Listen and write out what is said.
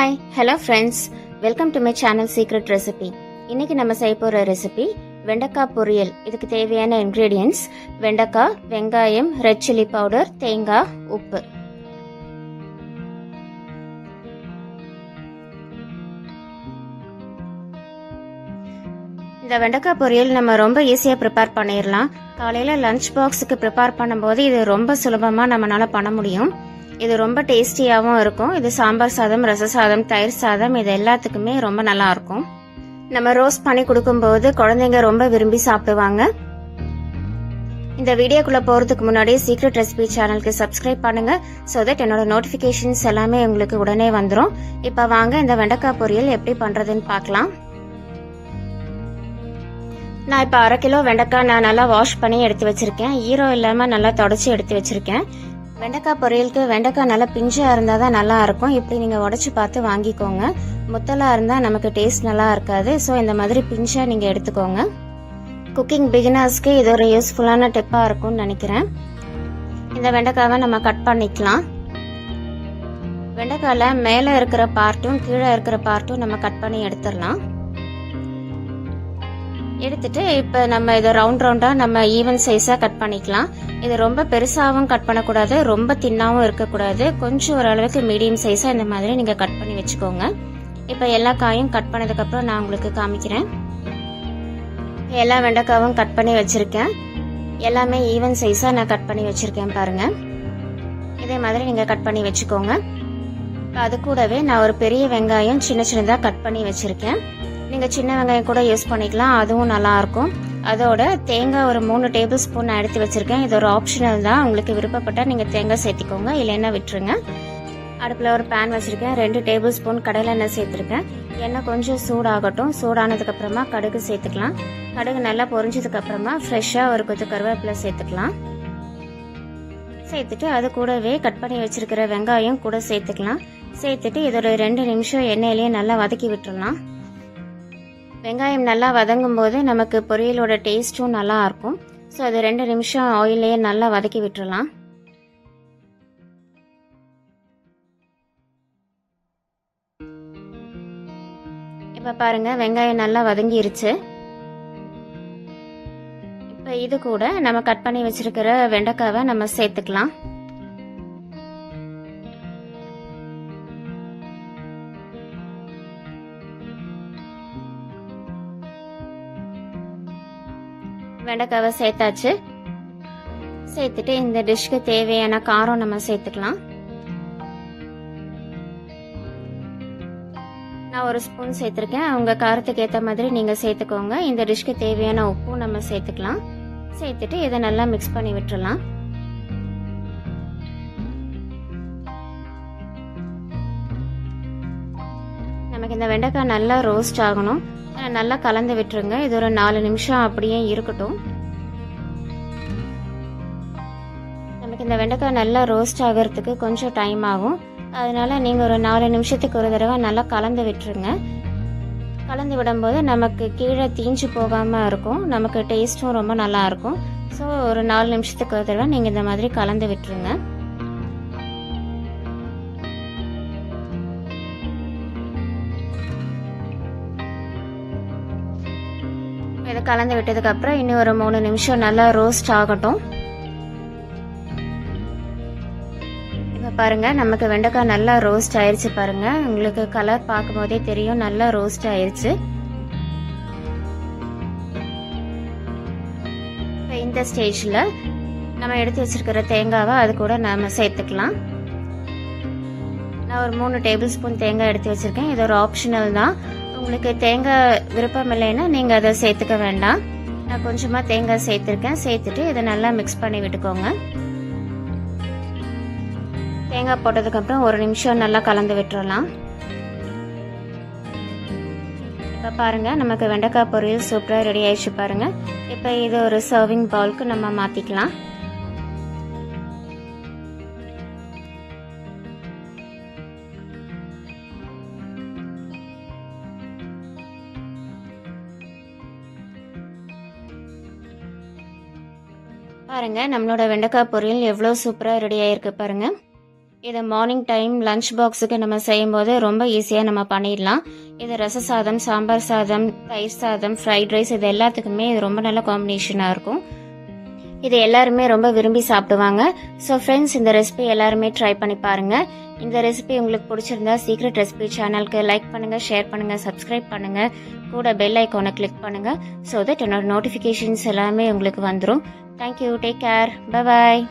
Hi hello friends, welcome to my channel secret recipe. இன்னைக்கு நம்ம செய்ய போகிற ரெசிபி வெண்டைக்காய் பொரியல். இதுக்கு தேவையான இன்க்ரீடியன்ட்ஸ் வெண்டைக்காய், வெங்காயம், ரெட் சில்லி பவுடர், தேங்காய், உப்பு. இந்த வெண்டைக்காய் பொரியல் நம்ம ரொம்ப ஈஸியாக ப்ரிப்பேர் பண்ணிடலாம். காலையில் லஞ்ச் பாக்ஸுக்கு ப்ரிப்பேர் பண்ணும்போது இது ரொம்ப சுலபமாக நம்மளால பண்ண முடியும். இது ரொம்ப டேஸ்டியாகவும் இருக்கும். இது சாம்பார் சாதம், ரச சாதம், தயிர் சாதம் இது எல்லாத்துக்குமே ரொம்ப நல்லா இருக்கும். நம்ம ரோஸ்ட் பண்ணி கொடுக்கும்போது குழந்தைங்க ரொம்ப விரும்பி சாப்பிடுவாங்க. இந்த வீடியோக்குள்ள போறதுக்கு முன்னாடி சீக்ரெட் ரெசிபி சேனலுக்கு சப்ஸ்கிரைப் பண்ணுங்க. ஸோ தட் என்னோட நோட்டிபிகேஷன்ஸ் எல்லாமே உங்களுக்கு உடனே வந்துடும். இப்போ வாங்க இந்த வெண்டைக்காய் பொரியல் எப்படி பண்றதுன்னு பார்க்கலாம். நான் இப்போ 1/2 கிலோ வெண்டைக்காய் நான் நல்லா வாஷ் பண்ணி எடுத்து வச்சிருக்கேன். ஈரம் இல்லாமல் நல்லா தொடச்சி எடுத்து வச்சிருக்கேன். வெண்டைக்காய் பொரியலுக்கு வெண்டைக்காய் நல்லா பிஞ்சாக இருந்தால் தான் நல்லா இருக்கும். இப்படி நீங்கள் உடச்சி பார்த்து வாங்கிக்கோங்க. முத்தலாக இருந்தால் நமக்கு டேஸ்ட் நல்லா இருக்காது. ஸோ இந்த மாதிரி பிஞ்சாக நீங்கள் எடுத்துக்கோங்க. குக்கிங் பிகினர்ஸ்க்கு இது ஒரு யூஸ்ஃபுல்லான டிப்பாக இருக்கும்னு நினைக்கிறேன். இந்த வெண்டைக்காவை நம்ம கட் பண்ணிக்கலாம். வெண்டைக்காயில் மேலே இருக்கிற பார்ட்டும் கீழே இருக்கிற பார்ட்டும் நம்ம கட் பண்ணி எடுத்துடலாம். எடுத்துட்டு இப்போ நம்ம இதை ரவுண்டாக நம்ம ஈவன் சைஸாக கட் பண்ணிக்கலாம். இது ரொம்ப பெருசாகவும் கட் பண்ணக்கூடாது, ரொம்ப தின்னாகவும் இருக்கக்கூடாது. கொஞ்சம் ஓரளவுக்கு மீடியம் சைஸாக இந்த மாதிரி நீங்கள் கட் பண்ணி வச்சுக்கோங்க. இப்போ எல்லா காயும் கட் பண்ணதுக்கப்புறம் நான் உங்களுக்கு காமிக்கிறேன். எல்லா வெண்டைக்காவும் கட் பண்ணி வச்சுருக்கேன். எல்லாமே ஈவன் சைஸாக நான் கட் பண்ணி வச்சுருக்கேன் பாருங்கள். இதே மாதிரி நீங்கள் கட் பண்ணி வச்சுக்கோங்க. அது கூடவே நான் ஒரு பெரிய வெங்காயம் சின்ன சின்னதாக கட் பண்ணி வச்சுருக்கேன். நீங்கள் சின்ன வெங்காயம் கூட யூஸ் பண்ணிக்கலாம், அதுவும் நல்லாயிருக்கும். அதோட தேங்காய் ஒரு 3 டேபிள் ஸ்பூன் நான் எடுத்து வச்சுருக்கேன். இது ஒரு ஆப்ஷனல் தான், உங்களுக்கு விருப்பப்பட்டால் நீங்கள் தேங்காய் சேர்த்திக்கோங்க, இல்லைன்னா விட்டுருங்க. அடுப்பில் ஒரு பேன் வச்சுருக்கேன். 2 டேபிள் ஸ்பூன் கடலை எண்ணெய் சேர்த்துருக்கேன். எண்ணெய் கொஞ்சம் சூடாகட்டும். சூடானதுக்கப்புறமா கடுகு சேர்த்துக்கலாம். கடுகு நல்லா பொரிஞ்சதுக்கப்புறமா ஃப்ரெஷ்ஷாக ஒரு கொத்து கருவேப்பிலை சேர்த்துக்கலாம். சேர்த்துட்டு அது கூடவே கட் பண்ணி வச்சுருக்கிற வெங்காயம் கூட சேர்த்துக்கலாம். சேர்த்துட்டு இதோட 2 நிமிஷம் எண்ணெயிலேயே நல்லா வதக்கி விட்டுடலாம். வெங்காயம் நல்லா வதங்கும் போது நமக்கு பொரியலோட டேஸ்ட்டும் நல்லா இருக்கும். ஸோ அது 2 நிமிஷம் ஆயிலே நல்லா வதக்கி விட்டுறலாம். இப்போ பாருங்க வெங்காயம் நல்லா வதங்கிருச்சு. இப்போ இது கூட நம்ம கட் பண்ணி வச்சிருக்கிற வெண்டைக்காவை நம்ம சேர்த்துக்கலாம். வெண்டைக்காவை சேர்த்தாச்சு. சேர்த்துட்டு இந்த டிஷ்க்கு தேவையான காரம் நம்ம சேர்த்துக்கலாம். நான் 1 ஸ்பூன் சேர்த்துருக்கேன். உங்க காரத்துக்கு ஏற்ற மாதிரி நீங்க சேர்த்துக்கோங்க. இந்த டிஷ்க்கு தேவையான உப்பும் நம்ம சேர்த்துக்கலாம். சேர்த்துட்டு இதை நல்லா மிக்ஸ் பண்ணி விட்டுறலாம். நமக்கு இந்த வெண்டைக்காய் நல்லா ரோஸ்ட் ஆகணும். நல்லா கலந்து விட்டுருங்க. இது ஒரு 4 நிமிஷம் அப்படியே இருக்கட்டும். நமக்கு இந்த வெண்டைக்காய் நல்லா ரோஸ்ட் ஆகிறதுக்கு கொஞ்சம் டைம் ஆகும். அதனால நீங்கள் ஒரு 4 நிமிஷத்துக்கு ஒரு தடவை நல்லா கலந்து விட்டுருங்க. கலந்து விடும்போது நமக்கு கீழே தீஞ்சு போகாமல் இருக்கும். நமக்கு டேஸ்ட்டும் ரொம்ப நல்லா இருக்கும். ஸோ ஒரு 4 நிமிஷத்துக்கு ஒரு தடவை நீங்கள் இந்த மாதிரி கலந்து விட்டுருங்க. இதை கலந்து விட்டதுக்கு அப்புறம் இன்னும் ஒரு 3 நிமிஷம் நல்லா ரோஸ்ட் ஆகட்டும். இப்போ பாருங்க நமக்கு வெண்டைக்காய் நல்லா ரோஸ்ட் ஆயிருச்சு. பாருங்க உங்களுக்கு கலர் பார்க்கும் போதே தெரியும் நல்லா ரோஸ்ட் ஆயிருச்சு. இப்போ இந்த ஸ்டேஜில் நம்ம எடுத்து வச்சிருக்கிற தேங்காவை அது கூட நம்ம சேர்த்துக்கலாம். நான் ஒரு 3 டேபிள் ஸ்பூன் தேங்காய் எடுத்து வச்சிருக்கேன். இது ஒரு ஆப்ஷனல் தான். உங்களுக்கு தேங்காய் விருப்பம் இல்லைன்னா நீங்கள் அதை சேர்த்துக்க வேண்டாம். நான் கொஞ்சமாக தேங்காய் சேர்த்துருக்கேன். சேர்த்துட்டு இதை நல்லா மிக்ஸ் பண்ணி விட்டுக்கோங்க. தேங்காய் போட்டதுக்கப்புறம் 1 நிமிஷம் நல்லா கலந்து விட்டுறலாம். இப்போ பாருங்கள் நமக்கு வெண்டைக்காய் பொரியல் சூப்பராக ரெடி ஆயிடுச்சு பாருங்கள். இப்போ இது ஒரு சர்விங் பவுலுக்கு நம்ம மாற்றிக்கலாம். பாருங்க நம்மளோட வெண்டைக்காய் பொரியல் எவ்வளோ சூப்பராக ரெடி ஆயிருக்கு பாருங்க. இதை மார்னிங் டைம் லஞ்ச் பாக்ஸுக்கு நம்ம செய்யும்போது ரொம்ப ஈஸியாக நம்ம பண்ணிடலாம். இது ரச சாதம், சாம்பார் சாதம், தயிர் சாதம், ஃப்ரைட் ரைஸ் இது எல்லாத்துக்குமே இது ரொம்ப நல்ல காம்பினேஷனாக இருக்கும். இது எல்லாருமே ரொம்ப விரும்பி சாப்பிடுவாங்க. ஸோ ஃப்ரெண்ட்ஸ், இந்த ரெசிபி எல்லாருமே ட்ரை பண்ணி பாருங்கள். இந்த ரெசிபி உங்களுக்கு பிடிச்சிருந்தா சீக்ரெட் ரெசிபி சேனலுக்கு லைக் பண்ணுங்கள், ஷேர் பண்ணுங்கள், சப்ஸ்கிரைப் பண்ணுங்கள், கூட பெல் ஐக்கானை கிளிக் பண்ணுங்கள். ஸோ தட் என்னோட நோட்டிஃபிகேஷன்ஸ் எல்லாமே உங்களுக்கு வந்துடும். Thank you, take care, bye bye.